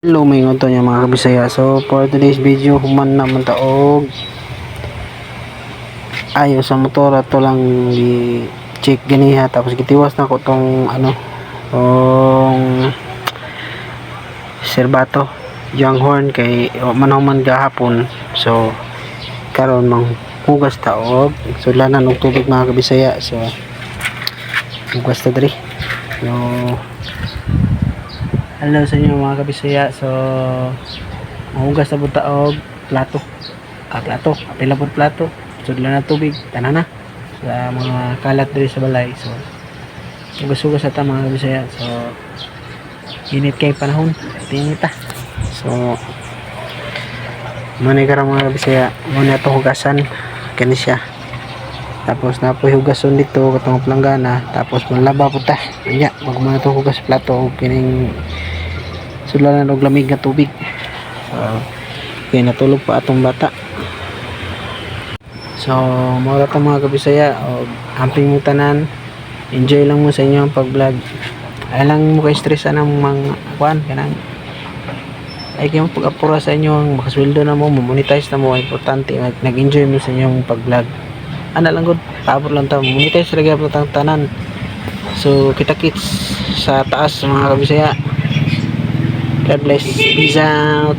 Hello, may to niya mga kabisaya. So, for today's video, human naman taog ayaw sa motor. Ato lang i-check ganiha. Tapos gitiwas na ko tong tong serbato yung horn kay manahuman gahapon. So, karon mang hugas taog sulanan og tubig mga kabisaya. So, hugas ta diri. So, hello sa inyo mga kabisaya. So, mahugas na buta og plato. Plato, apila po plato. Sudlan na tubig, tanan na sa mga kalat diri sa balay. So, hugas-hugas ata mga kabisaya. So, init kay panahon, tinit ta. So, manay karang mga kabisaya, muna ito hugasan kani siya. Tapos napoy hugason dito katong planggana. Tapos manlaba po ta. Anya, magmuna ito hugas plato o kining sulanan og lamig nga tubig. So, kaya natulog pa atong bata. So, mura ta mga kabisaya o amping mo tanan. Enjoy lang mo sa inyo ang pag-vlog. Ay lang mo kay stress ng mga kuan kanang ay kayo pag-apura sa inyo ang makasweldo na mo, monetize na mo, importante nag-enjoy mo sa inyong pag-vlog. Ana lang gud, paabot lang ta, monetize lagi po tang tanan. So, kita-kits sa taas mga kabisaya. God bless. Peace out.